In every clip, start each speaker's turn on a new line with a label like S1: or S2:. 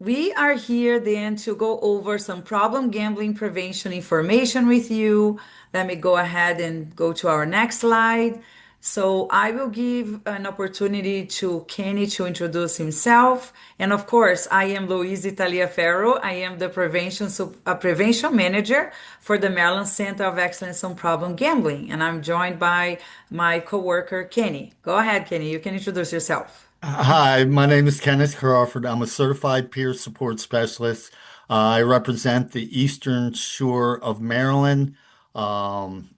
S1: We are here then to go over some problem gambling prevention information with you. Let me go ahead and go to our next slide. So I will give an opportunity to Kenny to introduce himself. And of course, I am Louise Taliaferro. I am the prevention manager for the Maryland Center of Excellence on Problem Gambling. And I'm joined by my coworker, Kenny. Go ahead, Kenny. You can introduce yourself.
S2: Hi, my name is Kenneth Crawford. I'm a certified peer support specialist. I represent the Eastern Shore of Maryland. Um,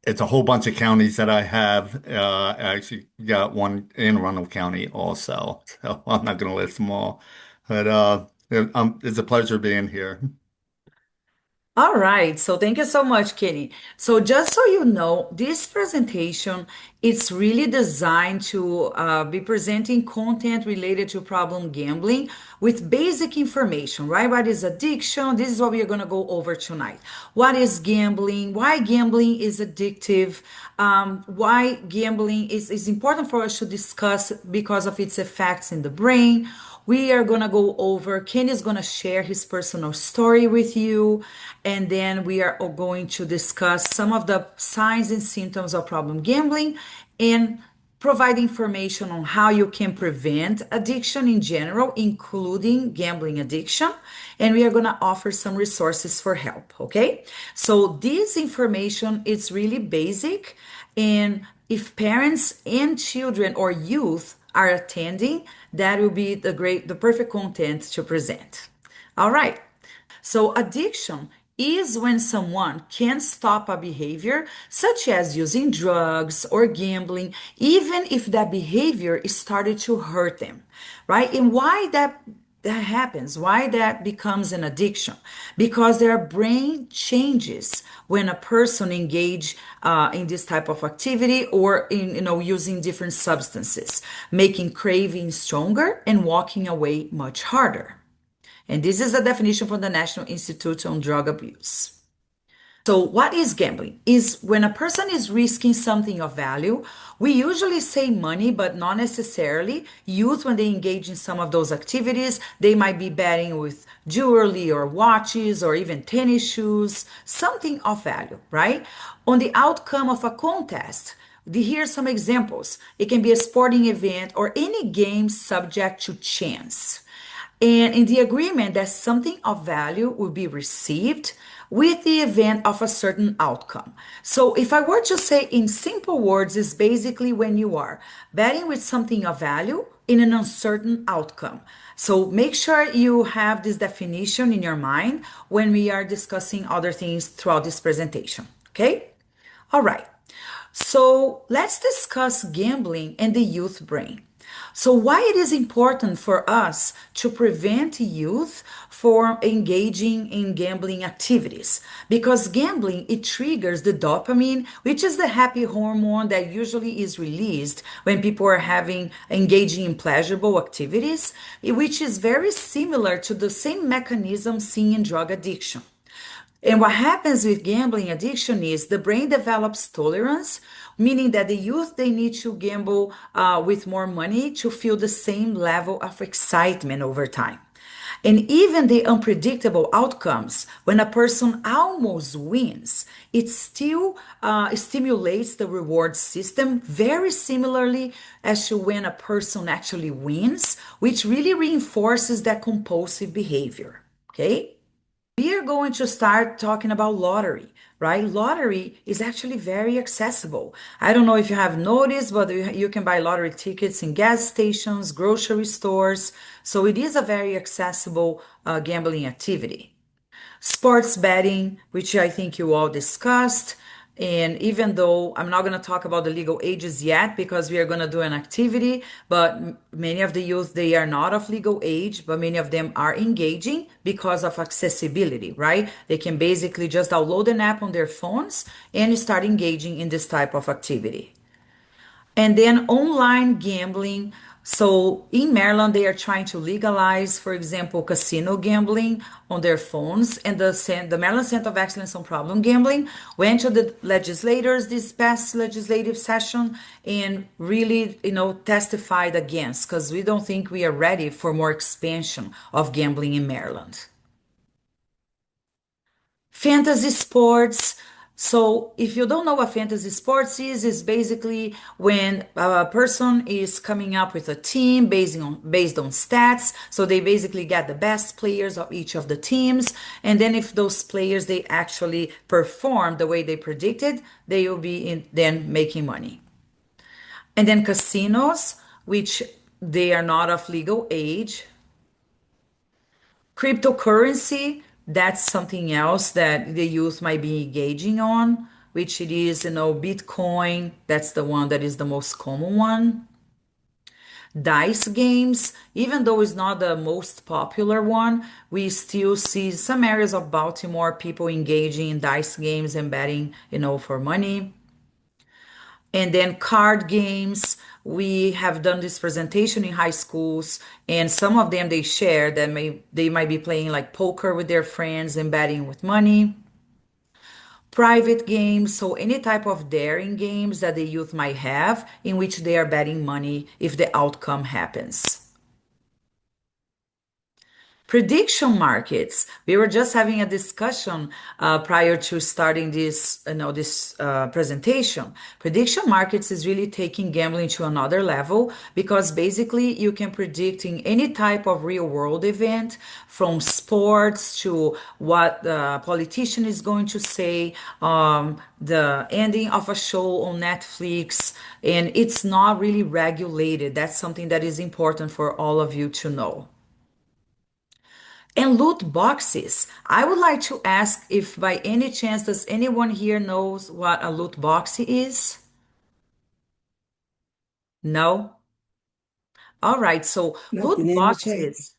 S2: it's a whole bunch of counties that I have. I actually got one in Arundel County also, so I'm not going to list them all. But it's a pleasure being here.
S1: All right, so thank you so much, Kenny. So just so you know, this presentation it's really designed to be presenting content related to problem gambling with basic information, right? What is addiction? This is what we are going to go over tonight. What is gambling? Why gambling is addictive? Why gambling is important for us to discuss because of its effects in the brain. We are going to go over, Ken is going to share his personal story with you, and then we are going to discuss some of the signs and symptoms of problem gambling and provide information on how you can prevent addiction in general, including gambling addiction. And we are going to offer some resources for help, okay? So this information is really basic, and if parents and children or youth are attending, that will be the perfect content to present. All right. So addiction is when someone can't stop a behavior such as using drugs or gambling, even if that behavior is started to hurt them, right? And why that happens, why that becomes an addiction? Because there are brain changes when a person engage in this type of activity or in using different substances, making craving stronger and walking away much harder. And this is a definition from the National Institute on Drug Abuse. So, what is gambling? Is when a person is risking something of value. We usually say money, but not necessarily. Youth, when they engage in some of those activities, they might be betting with jewelry or watches or even tennis shoes, something of value, right? On the outcome of a contest. Here are some examples. It can be a sporting event or any game subject to chance. And in the agreement that something of value will be received with the event of a certain outcome. So if I were to say in simple words, is basically when you are betting with something of value in an uncertain outcome. So make sure you have this definition in your mind when we are discussing other things throughout this presentation. Okay? All right. So let's discuss gambling and the youth brain. So why it is important for us to prevent youth from engaging in gambling activities? Because gambling, it triggers the dopamine, which is the happy hormone that usually is released when people are having engaging in pleasurable activities, which is very similar to the same mechanism seen in drug addiction. And what happens with gambling addiction is the brain develops tolerance, meaning that the youth they need to gamble with more money to feel the same level of excitement over time. And even the unpredictable outcomes, when a person almost wins, it still stimulates the reward system very similarly as to when a person actually wins, which really reinforces that compulsive behavior. Okay? We are going to start talking about lottery, right? Lottery is actually very accessible. I don't know if you have noticed, but you can buy lottery tickets in gas stations, grocery stores. So it is a very accessible gambling activity. Sports betting, which I think you all discussed. And even though I'm not going to talk about the legal ages yet because we are going to do an activity, but many of the youth, they are not of legal age, but many of them are engaging because of accessibility, right? They can basically just download an app on their phones and start engaging in this type of activity. And then online gambling. So in Maryland, they are trying to legalize, for example, casino gambling on their phones. And the Maryland Center of Excellence on Problem Gambling went to the legislators this past legislative session and really, testified against, because we don't think we are ready for more expansion of gambling in Maryland. Fantasy sports. So, if you don't know what fantasy sports is basically when a person is coming up with a team based on stats. So they basically get the best players of each of the teams, and then if those players they actually perform the way they predicted, they will be then making money. And then casinos, which they are not of legal age. Cryptocurrency, that's something else that the youth might be engaging on, which it is, Bitcoin, that's the one that is the most common one. Dice games, even though it's not the most popular one, we still see some areas of Baltimore people engaging in dice games and betting, for money. And then card games, we have done this presentation in high schools, and some of them they share that they might be playing like poker with their friends and betting with money. Private games, so any type of daring games that the youth might have in which they are betting money if the outcome happens. Prediction markets. We were just having a discussion prior to starting this presentation. Prediction markets is really taking gambling to another level because basically you can predict in any type of real world event, from sports to what the politician is going to say, the ending of a show on Netflix, and it's not really regulated. That's something that is important for all of you to know. And loot boxes. I would like to ask if by any chance does anyone here knows what a loot box is? No? All right, so
S3: Nothing
S1: loot
S3: in the chat.
S1: boxes.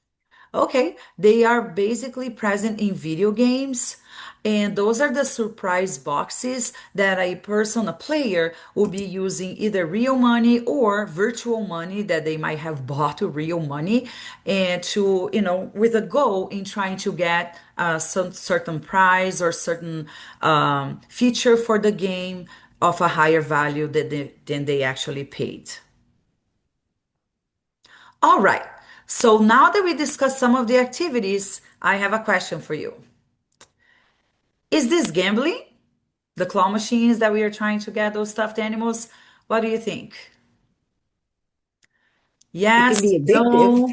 S1: Okay, they are basically present in video games, and those are the surprise boxes that a person, a player, will be using either real money or virtual money that they might have bought to real money, and with a goal in trying to get some certain prize or certain feature for the game of a higher value than they actually paid. All right. So now that we discussed some of the activities, I have a question for you. Is this gambling? The claw machines that we are trying to get those stuffed animals? What do you think?
S3: It can
S1: Yes,
S3: be addictive.
S1: no.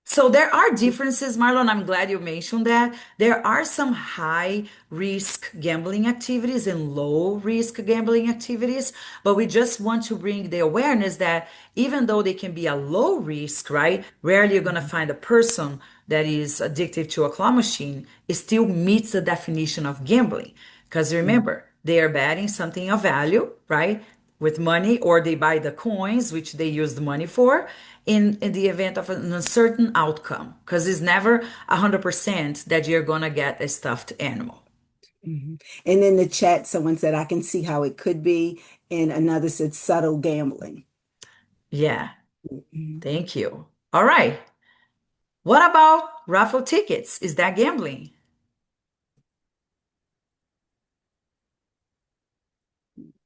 S1: So there are differences, Marlon. I'm glad you mentioned that. There are some high risk gambling activities and low risk gambling activities, but we just want to bring the awareness that even though they can be a low risk, right? Rarely you're going to find a person that is addicted to a claw machine. It still meets the definition of gambling. Because
S3: Mhm.
S1: remember, they are betting something of value, right? With money, or they buy the coins, which they use the money for, in the event of an uncertain outcome, because it's never 100% that you're going to get a stuffed animal.
S3: Mhm. And in the chat, someone said, I can see how it could be. And another said, subtle gambling.
S1: Yeah,
S3: Mhm.
S1: thank you. All right. What about raffle tickets? Is that gambling?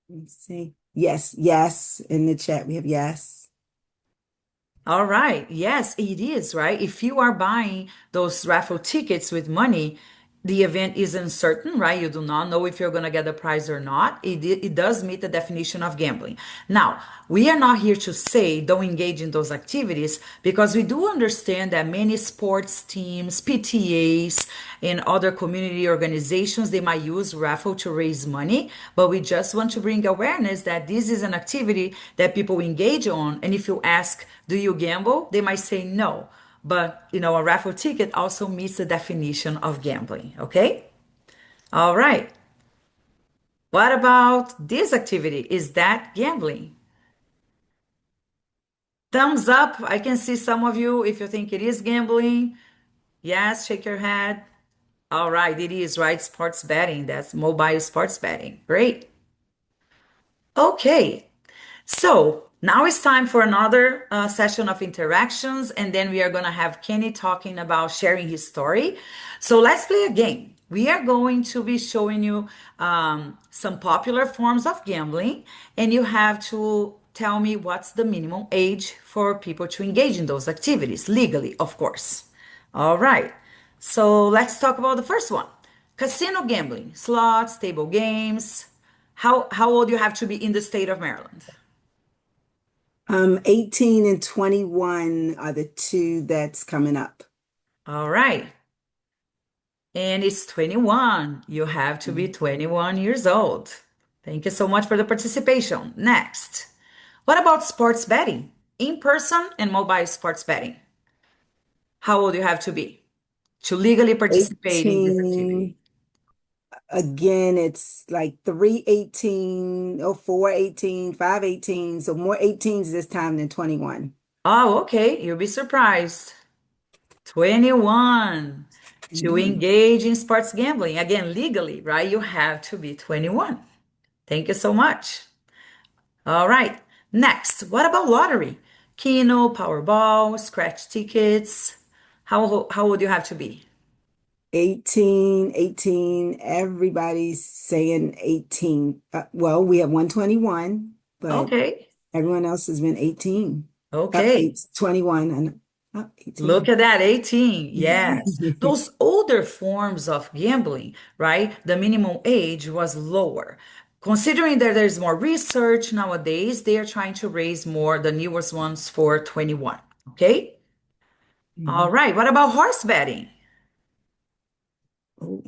S3: Let's see. Yes, yes. In the chat, we have yes.
S1: All right. Yes, it is, right? If you are buying those raffle tickets with money, the event is uncertain, right? You do not know if you're going to get the prize or not. It does meet the definition of gambling. Now, we are not here to say don't engage in those activities because we do understand that many sports teams, PTAs, and other community organizations, they might use raffle to raise money, but we just want to bring awareness that this is an activity that people engage on. And if you ask, do you gamble? They might say no. But, a raffle ticket also meets the definition of gambling. Okay? All right. What about this activity? Is that gambling? Thumbs up. I can see some of you if you think it is gambling. Yes, shake your head. All right, it is, right? Sports betting. That's mobile sports betting. Great. Okay. So Now it's time for another session of interactions, and then we are going to have Kenny talking about sharing his story. So let's play a game. We are going to be showing you some popular forms of gambling, and you have to tell me what's the minimum age for people to engage in those activities, legally, of course. All right. So let's talk about the first one. Casino gambling, slots, table games. How old you have to be in the state of Maryland?
S3: 18 and 21 are the two that's coming up.
S1: All right. And it's 21. You have to be 21 years old. Thank you so much for the participation. Next. What about sports betting? In person and mobile sports betting. How old you have to be to legally participate in this activity?
S3: 18, again, it's like 318, oh, 418, 518. So more 18s this time than 21.
S1: Oh, okay. You'll be surprised. 21 to
S3: Mm.
S1: engage in sports gambling. Again, legally, right? You have to be 21. Thank you so much. All right. Next, what about lottery? Keno, Powerball, scratch tickets. How would you have to be?
S3: 18, 18. Everybody's saying 18. Well, we have 121, but
S1: Okay.
S3: everyone else has been 18. Up
S1: Okay.
S3: 8, 21 and up
S1: Look
S3: 18.
S1: at that, 18. Yes. Those older forms of gambling, right? The minimum age was lower. Considering that there's more research nowadays, they are trying to raise more the newest ones for 21. Okay. All
S3: Mhm.
S1: right. What about horse betting?
S3: Oh,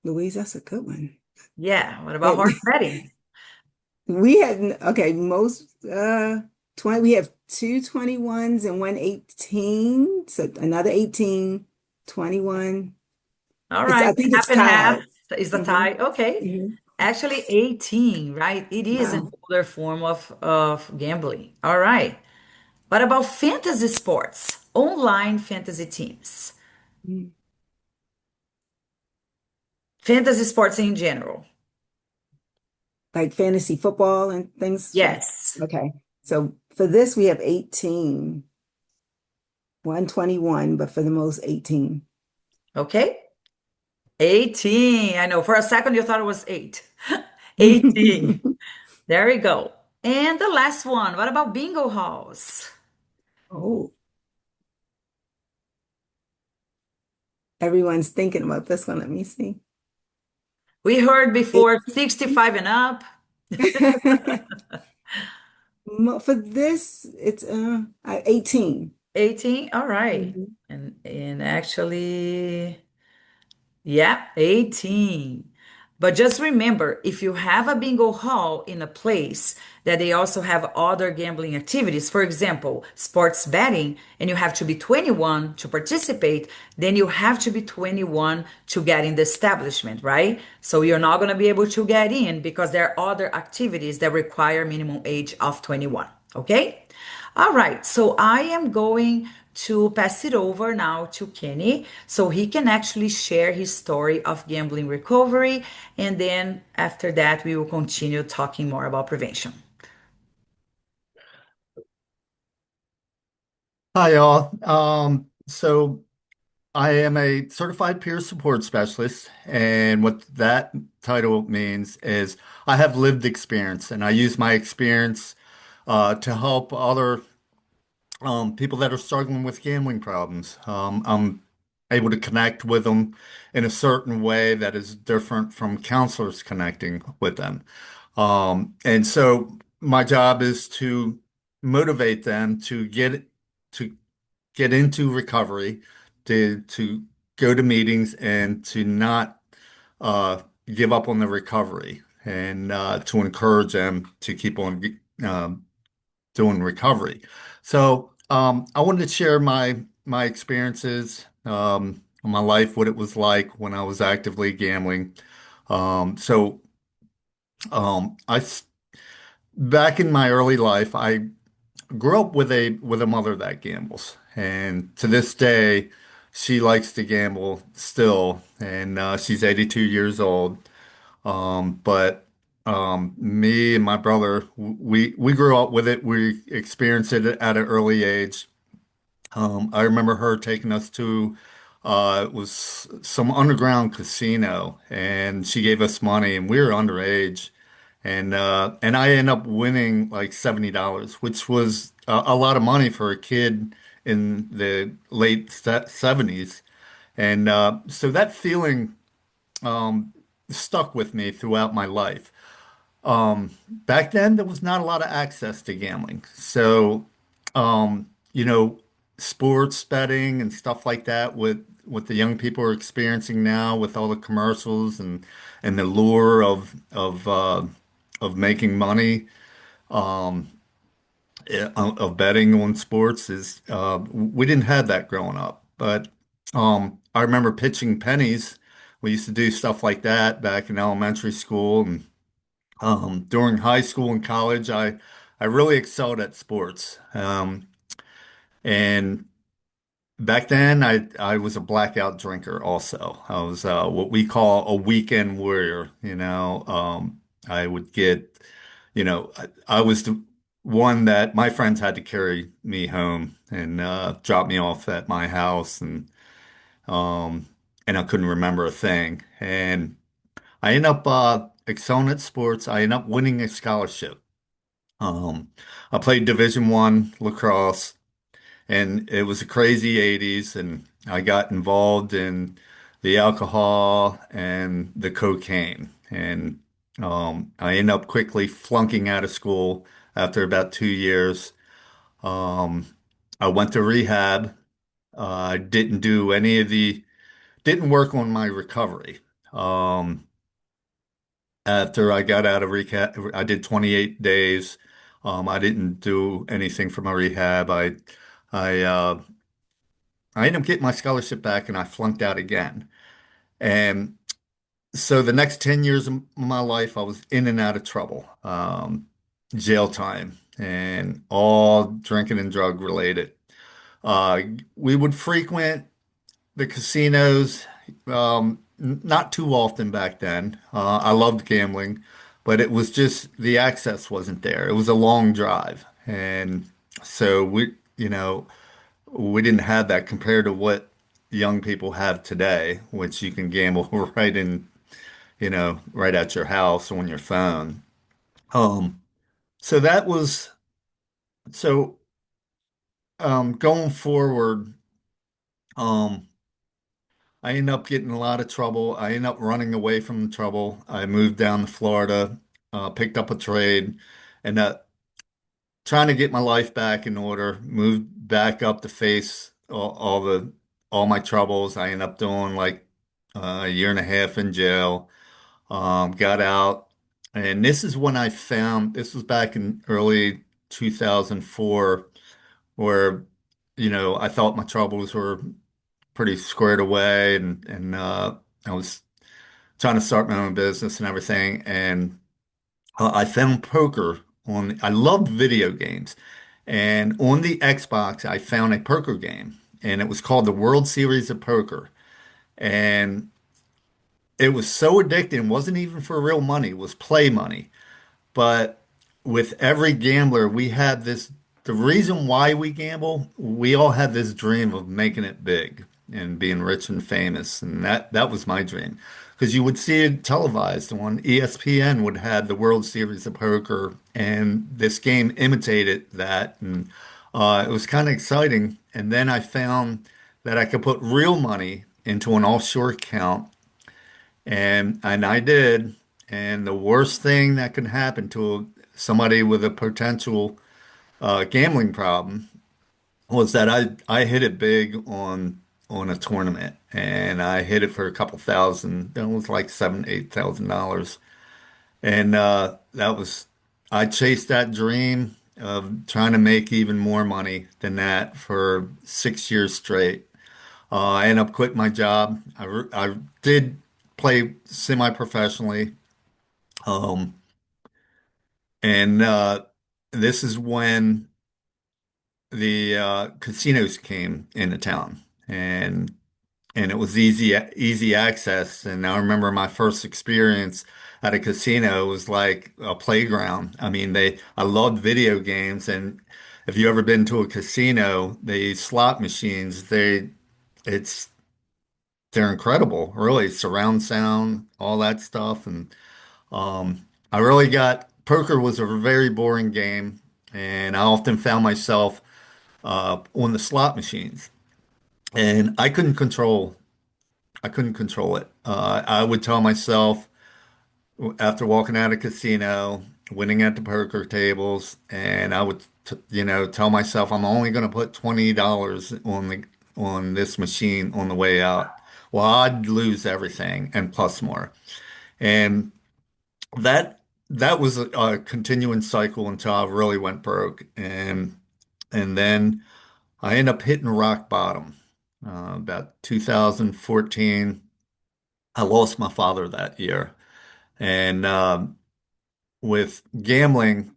S3: Louise, that's a good one.
S1: Yeah. What about
S3: And
S1: horse betting?
S3: we had, okay, most 20, we have two 21s and one 18. So another 18, 21.
S1: All
S3: It's, I
S1: right,
S3: think it's
S1: half and half
S3: tied.
S1: is the
S3: Hmm.
S1: tie. Okay.
S3: Hmm.
S1: Actually, 18, right? It is an
S3: Wow.
S1: older form of gambling. All right. What about fantasy sports? Online fantasy teams.
S3: Mm.
S1: Fantasy sports in general.
S3: Like fantasy football and things.
S1: Yes.
S3: Okay. So for this, we have 18, 121, but for the most 18.
S1: Okay. 18. I know. For a second, you thought it was eight. 18. There we go. And the last one. What about bingo halls?
S3: Oh, everyone's thinking about this one. Let me see.
S1: We heard before
S3: 18.
S1: 65 and up.
S3: For this, it's 18.
S1: 18. All right.
S3: Mhm.
S1: And actually, yeah, 18. But just remember, if you have a bingo hall in a place that they also have other gambling activities, for example, sports betting, and you have to be 21 to participate, then you have to be 21 to get in the establishment, right? So you're not going to be able to get in because there are other activities that require minimum age of 21, okay? All right, so I am going to pass it over now to Kenny so he can actually share his story of gambling recovery. And then after that, we will continue talking more about prevention.
S2: Hi, y'all. So I am a certified peer support specialist, and what that title means is I have lived experience, and I use my experience to help other people that are struggling with gambling problems. I'm able to connect with them in a certain way that is different from counselors connecting with them. And so my job is to motivate them to get into recovery, to go to meetings and to not give up on the recovery and to encourage them to keep on doing recovery. So I wanted to share my experiences, my life, what it was like when I was actively gambling. So I back in my early life, I grew up with a mother that gambles, and to this day, she likes to gamble still, and she's 82 years old. But Me and my brother, we grew up with it. We experienced it at an early age. I remember her taking us to it was some underground casino, and she gave us money, and we were underage, and I ended up winning like $70, which was a lot of money for a kid in the late 70s, and so that feeling um, stuck with me throughout my life. Back then, there was not a lot of access to gambling. So, you know, sports betting and stuff like that, with what the young people are experiencing now with all the commercials and the lure of making money, of betting on sports is we didn't have that growing up. But I remember pitching pennies. We used to do stuff like that back in elementary school, and during high school and college, I really excelled at sports. And back then, I was a blackout drinker also. I was what we call a weekend warrior. I would get, I was the one that my friends had to carry me home and drop me off at my house, um, and I couldn't remember a thing. And I ended up excelling at sports. I ended up winning a scholarship. Um, I played Division I lacrosse, and it was a crazy 80s, and I got involved in the alcohol and the cocaine. And I ended up quickly flunking out of school after about 2 years. Um, I went to rehab. Didn't do any of didn't work on my recovery. Um, After I got out of rehab, I did 28 days. I didn't do anything for my rehab. I, uh, I ended up getting my scholarship back, and I flunked out again. And so the next 10 years of my life, I was in and out of trouble, jail time, and all drinking and drug related. Uh, we would frequent the casinos, not too often back then. I loved gambling, but it was just the access wasn't there. It was a long drive. And so we didn't have that compared to what young people have today, which you can gamble right in, right at your house on your phone. Um, so that was, so going forward, um, I ended up getting in a lot of trouble. I ended up running away from the trouble. I moved down to Florida, picked up a trade, and trying to get my life back in order. Moved back up to face all my troubles. I ended up doing like a year and a half in jail. Got out, and this is when I found this was back in early 2004, where I thought my troubles were pretty squared away, and I was trying to start my own business and everything. And I found poker I loved video games. And on the Xbox, I found a poker game, and it was called the World Series of Poker. And it was so addicting. It wasn't even for real money, it was play money. But with every gambler, we had the reason why we gamble, we all had this dream of making it big and being rich and famous. And that was my dream. Because you would see it televised on ESPN would have the World Series of Poker, and this game imitated that. And it was kind of exciting. And then I found that I could put real money into an offshore account, and I did. And the worst thing that could happen to somebody with a potential gambling problem was that I hit it big on a tournament, and I hit it for a couple thousand. It was like $7,000, $8,000, and that was I chased that dream of trying to make even more money than that for 6 years straight. I ended up quitting my job. I did play semi-professionally. Um, and this is when the casinos came into town. And and it was easy access. And I remember my first experience at a casino was like a playground. I mean, I loved video games, and if you ever been to a casino, the slot machines, it's they're incredible, really. Surround sound, all that stuff, and I really got poker was a very boring game, and I often found myself on the slot machines, and I couldn't control it. I would tell myself after walking out of casino, winning at the poker tables, and I would, tell myself I'm only going to put $20 on this machine on the way out. Well, I'd lose everything and plus more. And that that was a continuing cycle until I really went broke, and then I ended up hitting rock bottom. About 2014, I lost my father that year, and with gambling,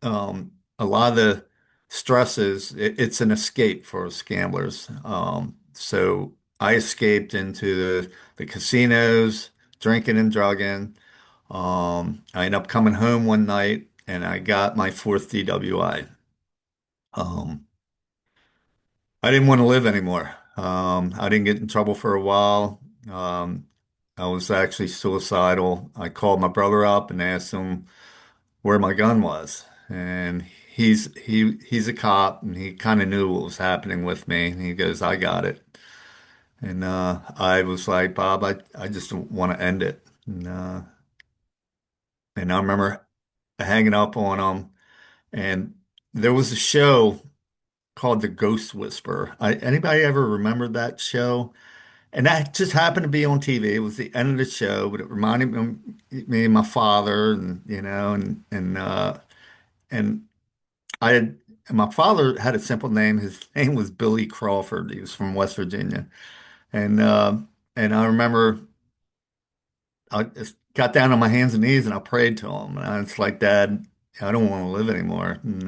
S2: a lot of the stresses, it's an escape for us gamblers. So I escaped into the casinos, drinking and drugging. I ended up coming home one night and I got my fourth DWI. Um, I didn't want to live anymore. I didn't get in trouble for a while. Um, I was actually suicidal. I called my brother up and asked him where my gun was. And he's a cop and he kind of knew what was happening with me. And he goes, I got it. And I was like, Bob, I just want to end it. And I remember hanging up on him. And there was a show called The Ghost Whisperer. Anybody ever remember that show? And that just happened to be on TV. It was the end of the show, but it reminded me of my father, and and I had and my father had a simple name. His name was Billy Crawford. He was from West Virginia, and uh, and I remember I just got down on my hands and knees and I prayed to him. And I was like, Dad, I don't want to live anymore, and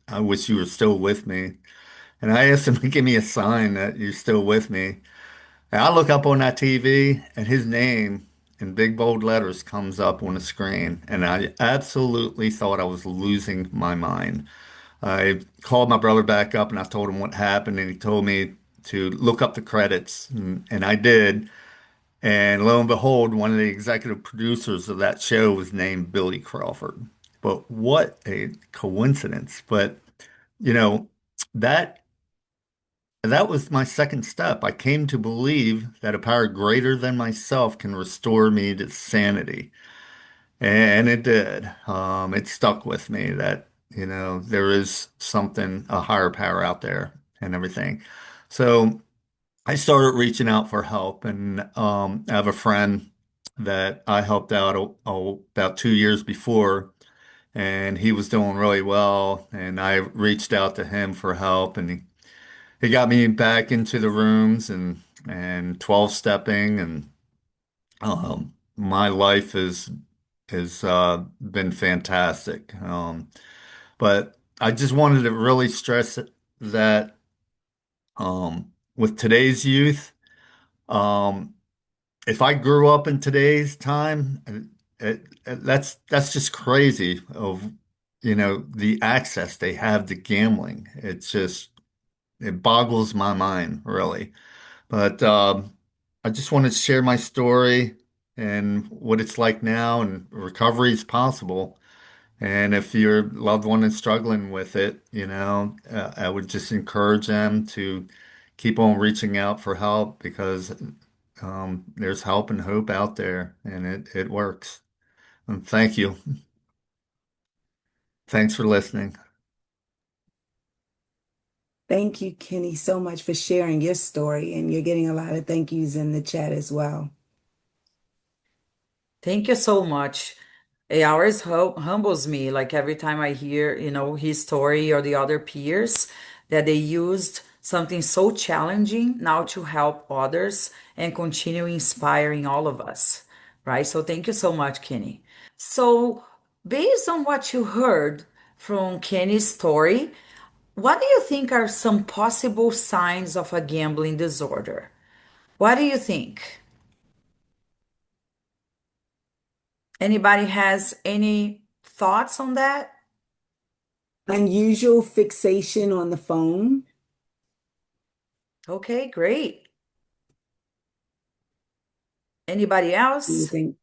S2: I wish you were still with me. And I asked him to give me a sign that you're still with me. And I look up on that TV and his name in big bold letters comes up on the screen. And I absolutely thought I was losing my mind. I called my brother back up and I told him what happened, and he told me to look up the credits, and I did. And lo and behold, one of the executive producers of that show was named Billy Crawford. But what a coincidence. But, you know, that that was my second step. I came to believe that a power greater than myself can restore me to sanity. And it did. It stuck with me that, there is something, a higher power out there and everything. So I started reaching out for help, and I have a friend that I helped out about 2 years before, and he was doing really well, and I reached out to him for help, and he got me back into the rooms and 12 stepping, and my life has been fantastic. But I just wanted to really stress that with today's youth, um, if I grew up in today's time, that's just crazy of, the access they have to gambling. It boggles my mind, really. But I just wanted to share my story and what it's like now, and recovery is possible. And if your loved one is struggling with it, I would just encourage them to keep on reaching out for help, because there's help and hope out there, and it works. And thank you. Thanks for listening.
S3: Thank you, Kenny, so much for sharing your story, and you're getting a lot of thank yous in the chat as well.
S1: Thank you so much. It always humbles me, like every time I hear, his story or the other peers, that they used something so challenging now to help others and continue inspiring all of us, right? So thank you so much, Kenny. So, based on what you heard from Kenny's story, what do you think are some possible signs of a gambling disorder? What do you think? Anybody has any thoughts on that?
S3: Unusual fixation on the phone.
S1: Okay, great. Anybody
S3: Do you
S1: else?
S3: think?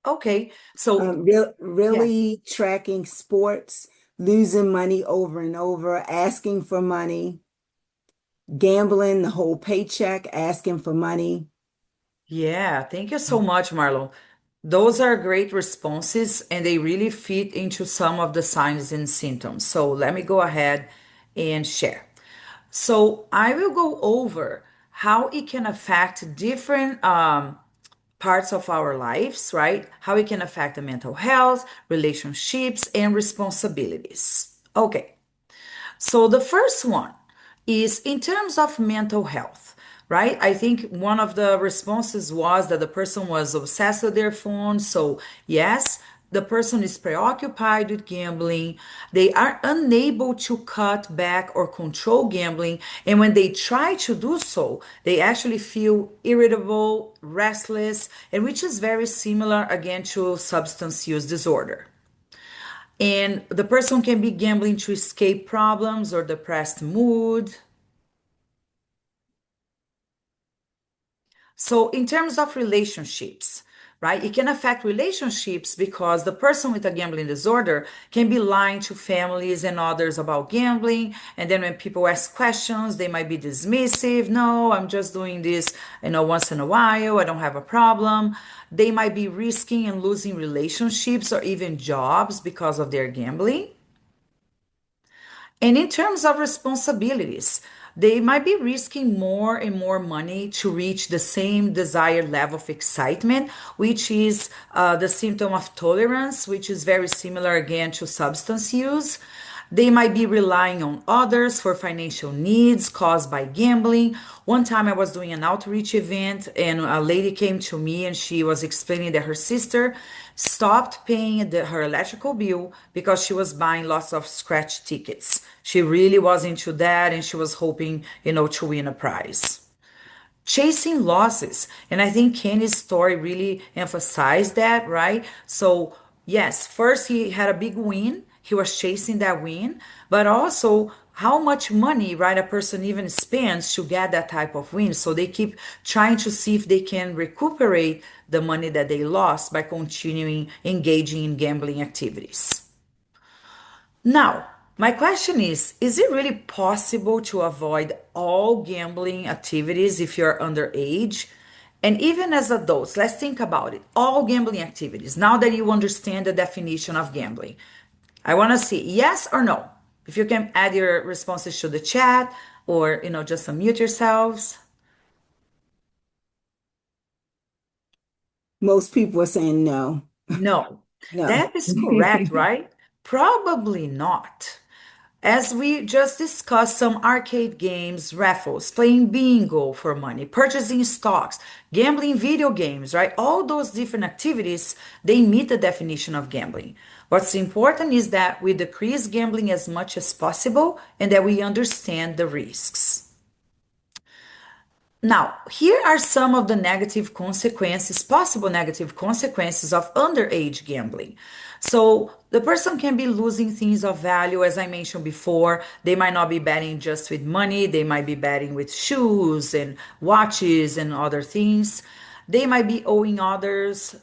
S1: Okay, so yeah,
S3: Really tracking sports, losing money over and over, asking for money, gambling the whole paycheck, asking for money.
S1: yeah, thank you so much, Marlon. Those are great responses and they really fit into some of the signs and symptoms. So let me go ahead and share. So I will go over how it can affect different parts of our lives, right? How it can affect the mental health, relationships, and responsibilities. Okay, so the first one is in terms of mental health, right? I think one of the responses was that the person was obsessed with their phone. So, yes, the person is preoccupied with gambling. They are unable to cut back or control gambling. And when they try to do so, they actually feel irritable, restless, and which is very similar again to substance use disorder. And the person can be gambling to escape problems or depressed mood. So, in terms of relationships, right, it can affect relationships because the person with a gambling disorder can be lying to families and others about gambling. And then when people ask questions, they might be dismissive. No, I'm just doing this, once in a while. I don't have a problem. They might be risking and losing relationships or even jobs because of their gambling. And in terms of responsibilities, they might be risking more and more money to reach the same desired level of excitement, which is the symptom of tolerance, which is very similar again to substance use. They might be relying on others for financial needs caused by gambling. One time I was doing an outreach event and a lady came to me and she was explaining that her sister stopped paying her electrical bill because she was buying lots of scratch tickets. She really was into that and she was hoping, to win a prize. Chasing losses. And I think Kenny's story really emphasized that, right? So, yes, first he had a big win. He was chasing that win, but also how much money, right, a person even spends to get that type of win. So they keep trying to see if they can recuperate the money that they lost by continuing engaging in gambling activities. Now, my question is it really possible to avoid all gambling activities if you're underage? And even as adults, let's think about it. All gambling activities, now that you understand the definition of gambling, I want to see yes or no. If you can add your responses to the chat or, just unmute yourselves.
S3: Most people are saying no.
S1: No,
S3: No.
S1: that is correct, right? Probably not. As we just discussed, some arcade games, raffles, playing bingo for money, purchasing stocks, gambling video games, right? All those different activities, they meet the definition of gambling. What's important is that we decrease gambling as much as possible and that we understand the risks. Now, here are some of the negative consequences, possible negative consequences of underage gambling. So, the person can be losing things of value, as I mentioned before. They might not be betting just with money, they might be betting with shoes and watches and other things. They might be owing others,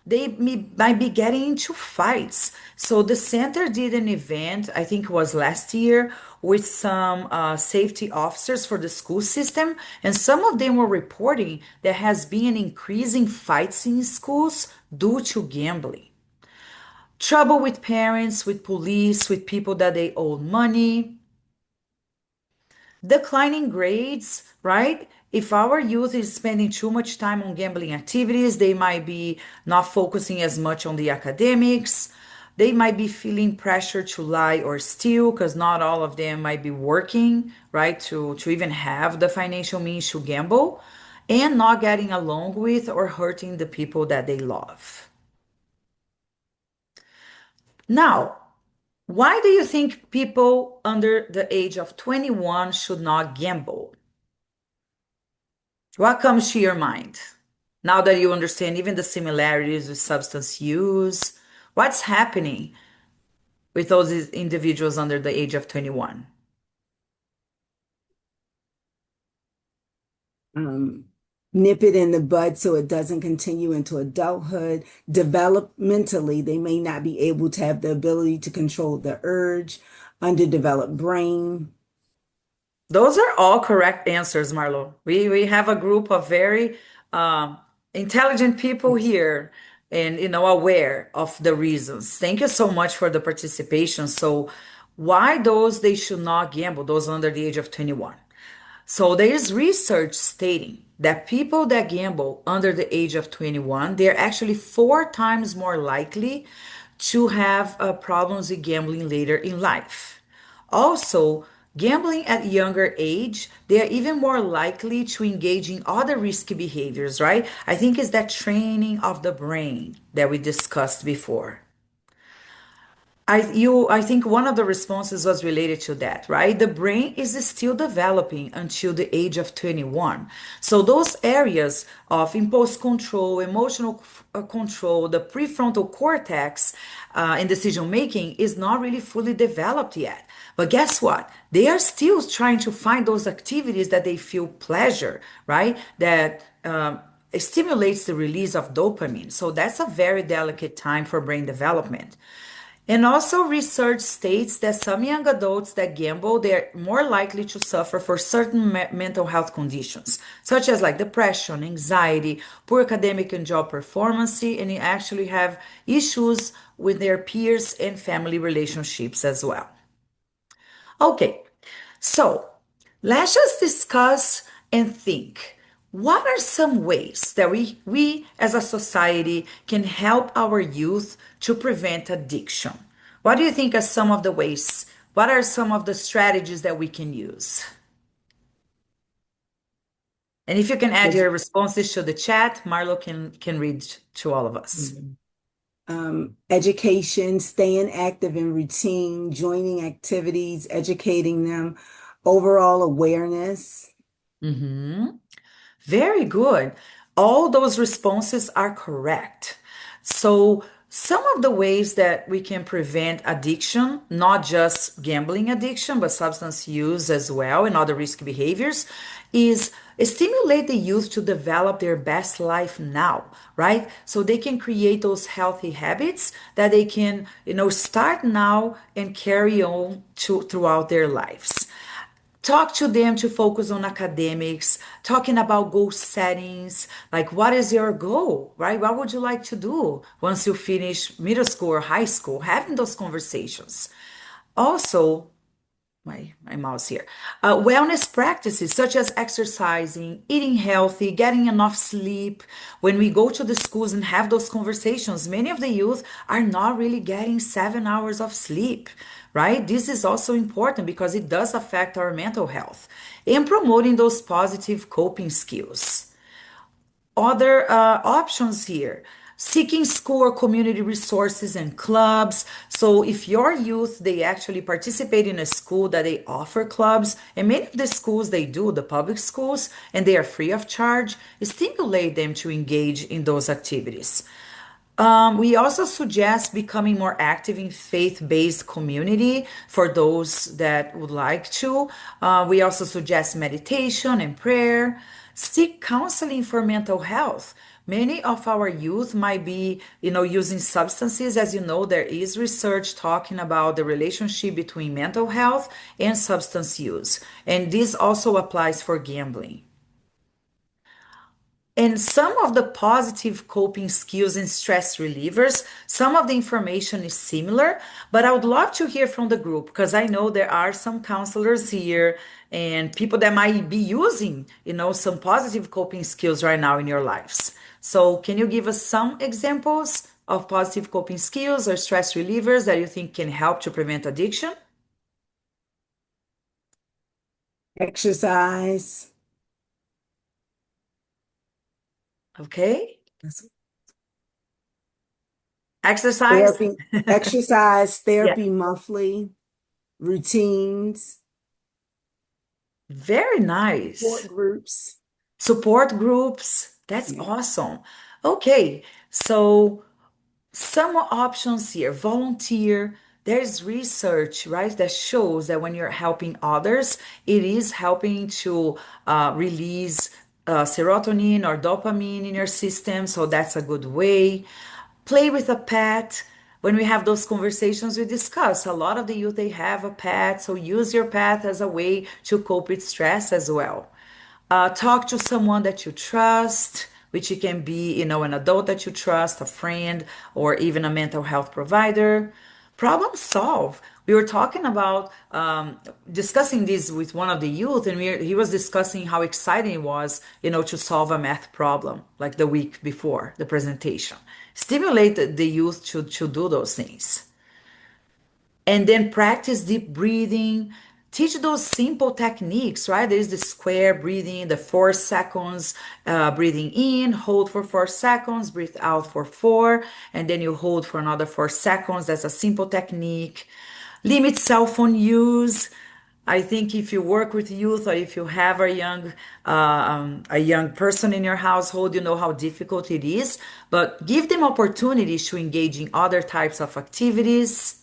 S1: might be getting into fights. So the center did an event, I think it was last year, with some safety officers for the school system, and some of them were reporting there has been an increase in fights in schools due to gambling. Trouble with parents, with police, with people that they owe money. Declining grades, right? If our youth is spending too much time on gambling activities, they might be not focusing as much on the academics. They might be feeling pressure to lie or steal because not all of them might be working, right? To even have the financial means to gamble and not getting along with or hurting the people that they love. Now, Why do you think people under the age of 21 should not gamble? What comes to your mind now that you understand even the similarities with substance use? What's happening with those individuals under the age of 21?
S3: Um, Nip it in the bud so it doesn't continue into adulthood. Developmentally, they may not be able to have the ability to control the urge, underdeveloped brain.
S1: Those are all correct answers, Marlo. We have a group of very um, intelligent people here and aware of the reasons. Thank you so much for the participation. So, why those they should not gamble, those under the age of 21? So there is research stating that people that gamble under the age of 21, they're actually four times more likely to have problems with gambling later in life. Also, gambling at younger age, they are even more likely to engage in other risky behaviors, right? I think it's that training of the brain that we discussed before. I think one of the responses was related to that, right? The brain is still developing until the age of 21. So those areas of impulse control, emotional control, the prefrontal cortex, and decision making is not really fully developed yet. But guess what? They are still trying to find those activities that they feel pleasure, right? That it stimulates the release of dopamine. So that's a very delicate time for brain development. And also, research states that some young adults that gamble, they're more likely to suffer for certain mental health conditions, such as like depression, anxiety, poor academic and job performance, and they actually have issues with their peers and family relationships as well. Okay, so let's just discuss and think. What are some ways that we as a society can help our youth to prevent addiction? What do you think are some of the ways? What are some of the strategies that we can use? And if you can add
S3: Edu-
S1: your responses to the chat, Marlo can read to all of us.
S3: Mhm. Education, staying active in routine, joining activities, educating them, overall awareness.
S1: Mhm. Very good. All those responses are correct. So, some of the ways that we can prevent addiction, not just gambling addiction, but substance use as well and other risky behaviors, is stimulate the youth to develop their best life now, right? So they can create those healthy habits that they can, start now and carry on throughout their lives. Talk to them to focus on academics, talking about goal settings, like what is your goal, right? What would you like to do once you finish middle school or high school? Having those conversations. Also, my mouse here. Wellness practices such as exercising, eating healthy, getting enough sleep. When we go to the schools and have those conversations, many of the youth are not really getting 7 hours of sleep, right? This is also important because it does affect our mental health and promoting those positive coping skills. Other options here, seeking school or community resources and clubs. So if your youth they actually participate in a school that they offer clubs, and many of the schools they do, the public schools, and they are free of charge, stimulate them to engage in those activities. We also suggest becoming more active in faith-based community for those that would like to. We also suggest meditation and prayer. Seek counseling for mental health. Many of our youth might be, using substances. As you know, there is research talking about the relationship between mental health and substance use. And this also applies for gambling. And some of the positive coping skills and stress relievers, some of the information is similar, but I would love to hear from the group because I know there are some counselors here and people that might be using, some positive coping skills right now in your lives. So, can you give us some examples of positive coping skills or stress relievers that you think can help to prevent addiction?
S3: Exercise.
S1: Okay. Exercise?
S3: Therapy, exercise,
S1: Yeah.
S3: therapy monthly, routines,
S1: Very
S3: support
S1: nice.
S3: groups.
S1: Support groups. That's
S3: Yeah.
S1: awesome. Okay. So some options here. Volunteer. There's research, right, that shows that when you're helping others, it is helping to release serotonin or dopamine in your system. So that's a good way. Play with a pet. When we have those conversations, we discuss a lot of the youth, they have a pet. So use your pet as a way to cope with stress as well. Talk to someone that you trust, which it can be, an adult that you trust, a friend, or even a mental health provider. Problem solve. We were talking about discussing this with one of the youth, and he was discussing how exciting it was, to solve a math problem like the week before the presentation. Stimulate the youth to do those things, and then practice deep breathing. Teach those simple techniques, right? There's the square breathing, the 4 seconds, breathing in, hold for 4 seconds, breathe out for four, and then you hold for another 4 seconds. That's a simple technique. Limit cell phone use. I think if you work with youth, or if you have a young person in your household, you know how difficult it is. But give them opportunities to engage in other types of activities.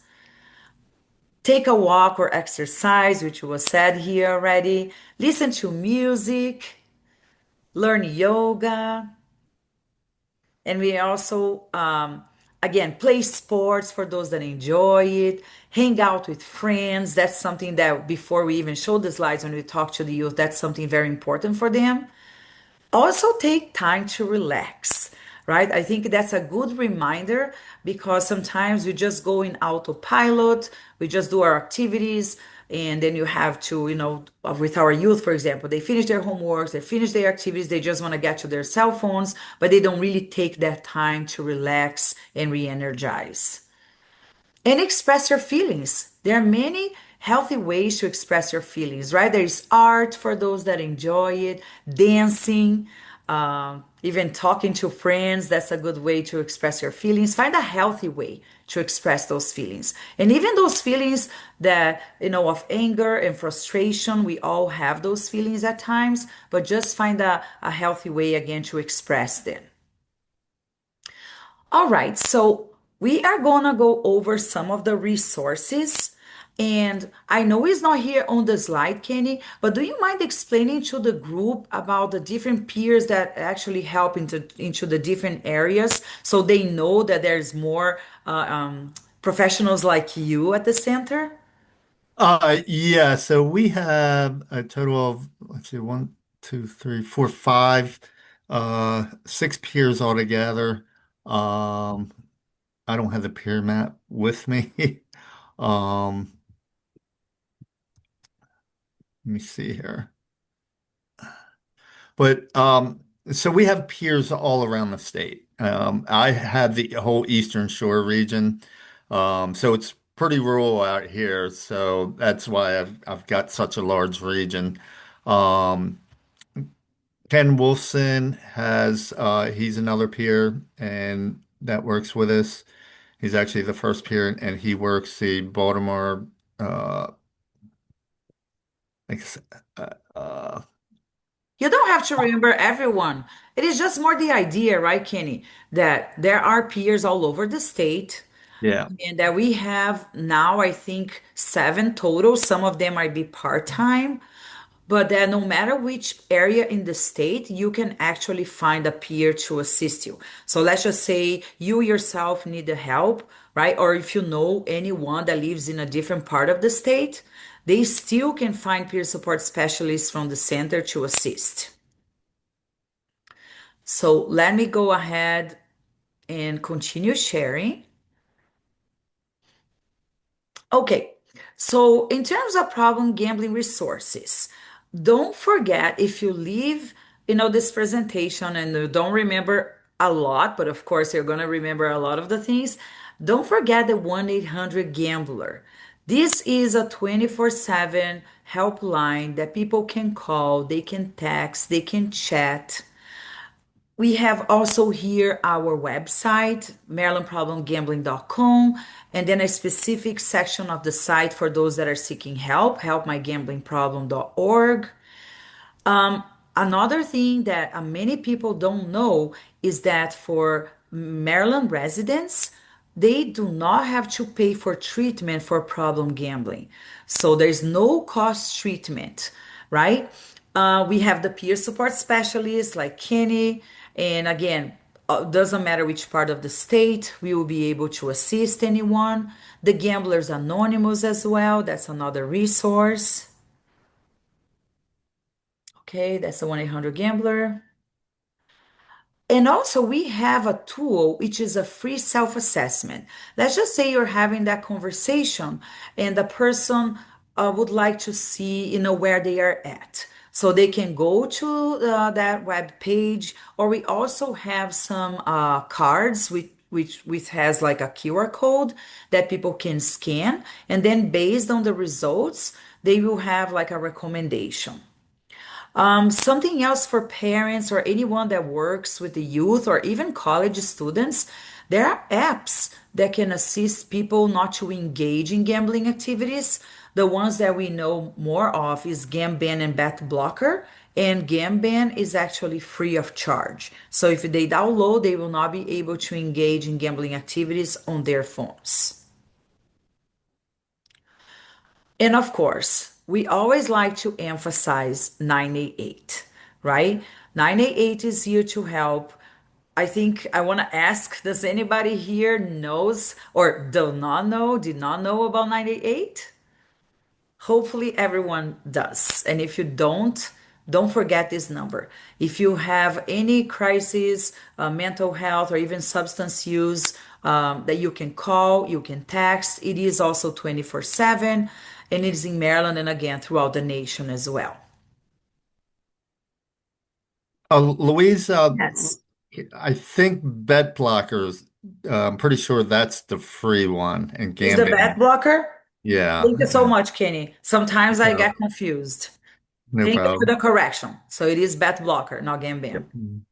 S1: Take a walk or exercise, which was said here already. Listen to music, learn yoga, and we also, again, play sports for those that enjoy it. Hang out with friends. That's something that before we even show the slides when we talk to the youth, that's something very important for them. Also take time to relax, right? I think that's a good reminder, because sometimes we just go in autopilot, we just do our activities, and then you have to, with our youth, for example, they finish their homework, they finish their activities, they just want to get to their cell phones, but they don't really take that time to relax and re-energize and express your feelings. There are many healthy ways to express your feelings, right? There's art for those that enjoy it, dancing, even talking to friends. That's a good way to express your feelings. Find a healthy way to express those feelings. And even those feelings that, of anger and frustration, we all have those feelings at times, but just find a healthy way again to express them. All right, so we are gonna go over some of the resources. And I know it's not here on the slide, Kenny, but do you mind explaining to the group about the different peers that actually help into the different areas, so they know that there's more professionals like you at the center?
S2: Yeah, so we have a total of, let's see, one, two, three, four, five, six peers altogether. Um, I don't have the peer map with me. Um, Let me see here. But so we have peers all around the state. I have the whole Eastern Shore region. So it's pretty rural out here. So that's why I've got such a large region. Um, Ken Wolfson has he's another peer and that works with us. He's actually the first peer and he works the Baltimore like I said, uh,
S1: You don't have to remember everyone. It is just more the idea, right, Kenny, that there are peers all over the state,
S2: yeah.
S1: and that we have now, I think, seven total. Some of them might be part-time, but that no matter which area in the state, you can actually find a peer to assist you. So let's just say you yourself need the help, right? Or if you know anyone that lives in a different part of the state, they still can find peer support specialists from the center to assist. So let me go ahead and continue sharing. Okay, so in terms of problem gambling resources, don't forget, if you leave, this presentation and you don't remember a lot, but of course you're gonna remember a lot of the things, don't forget the 1-800 Gambler. This is a 24/7 helpline that people can call, they can text, they can chat We have also here our website, marylandproblemgambling.com, and then a specific section of the site for those that are seeking help, helpmygamblingproblem.org. Another thing that many people don't know is that for Maryland residents, they do not have to pay for treatment for problem gambling. So there's no cost treatment, right? We have the peer support specialists like Kenny. And again, doesn't matter which part of the state, we will be able to assist anyone. The Gamblers Anonymous as well, that's another resource. Okay, that's the 1-800 Gambler. And also, we have a tool which is a free self assessment. Let's just say you're having that conversation and the person would like to see, where they are at. So they can go to that web page, or we also have some cards which has like a QR code that people can scan, and then based on the results, they will have like a recommendation. Something else for parents or anyone that works with the youth or even college students, there are apps that can assist people not to engage in gambling activities. The ones that we know more of is Gamban and Bet Blocker, and Gamban is actually free of charge. So if they download, they will not be able to engage in gambling activities on their phones. And of course, we always like to emphasize 988, right? 988 is here to help. I think I want to ask, does anybody here knows or did not know about 988? Hopefully everyone does. And if you don't forget this number. If you have any crisis, mental health, or even substance use, that you can call, you can text. It is also 24/7, and it is in Maryland and again throughout the nation as well.
S2: Louise,
S1: Yes.
S2: I think Bet Blockers, I'm pretty sure that's the free one, and
S1: Is the bad
S2: Gambit,
S1: blocker?
S2: yeah,
S1: Thank you so much, Kenny. Sometimes I
S2: no,
S1: get confused.
S2: no
S1: Thank you for
S2: problem.
S1: the correction. So it is bat blocker, not
S2: Yep.
S1: Gambam.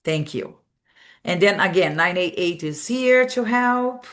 S1: Thank you. And then again, 988 is here to help.